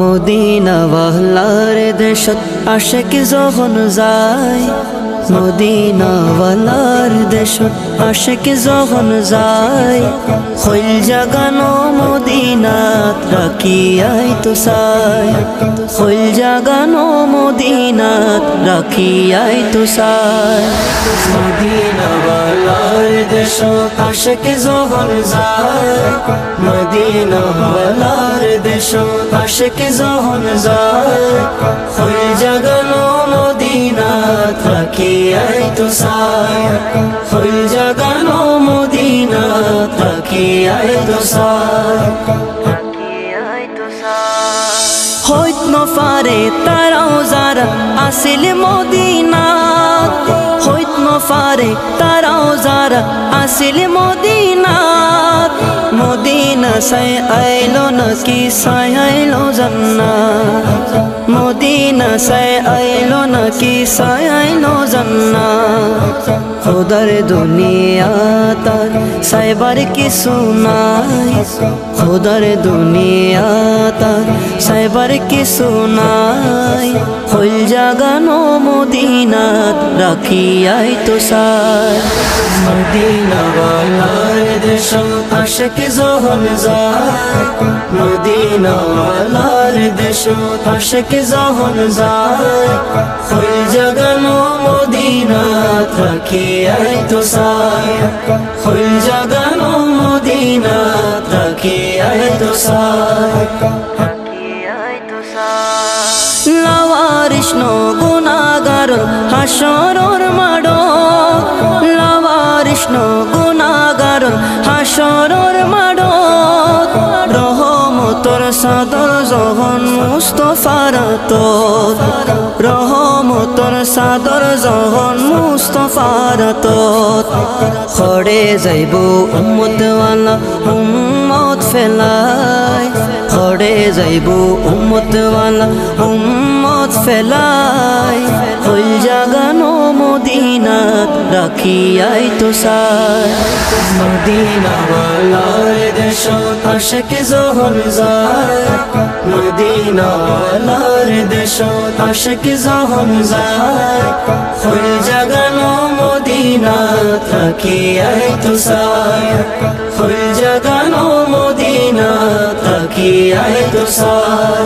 Medina ওয়ালার দেশত আশিক যখন যায়, মদিনা ওয়ালার দেশত আশিক যখন যায়, হইল জাগানো মদিনাত রাখিয়াই তো চাই, হইল জাগানো মদিনাত রাখিয়াই তো চাই। মদিনা ওয়ালার দেশত আশিক যখন যায়, মদিনা ওয়ালার দেশত আশিক যখন যায়, হইল জাগানো মদিনাত রাখিয়াই তো চাই, হইল জাগানো মদিনাত রাখিয়াই তো চাই। হইত নফারে তারাও যারা আসিল মদিনাত, হইত নফারে তারাও যারা আসিল মদিনাত, মদিনা সাই আইলো নাকি সাই আইলো জান্নাত, মদিনা সাই আইলো নাকি সাই আইলো জান্নাত। খোদার দুনিয়া তার সাইবার কিছু নাই, খোদার দুনিয়া তার সাইবার কিছু নাই, হইল জাগানো মদিনাত রাখিয়াই তো চাই। মদিনা ওয়ালার দেশত আশিক যখন যায়, মদিনা ওয়ালার দেশত আশিক যখন যায়, হইল জাগানো মদিনাত রাখিয়াই তো চাই, হইল জাগানো মদিনাত রাখিয়াই তো চাই। লাওয়ারিস নো গুনাহগার হাসরর মাডো, লাওয়ারিস নো গুনাহগার হাসরর মাডো, রহমতর সাদর যখন মুস্তফার তোর, রহমতর সাদর যখন মুস্তফার তোর, খড়ে যাইব উম্মতওয়ালা উম্মত ফেলাই, খড়ে যাইব উম্মতওয়ালা উম্মত ফেলাই, হইল জাগানো মদিনাত রাখিয়াই তো চাই। মদিনা ওয়ালার দেশত আশিক যখন যায়, মদিনা ওয়ালার দেশত আশিক যখন যায়, হইল জাগানো মদিনাত রাখিয়াই তো চাই, হইল জাগানো মদিনাত রাখিয়াই তো চাই।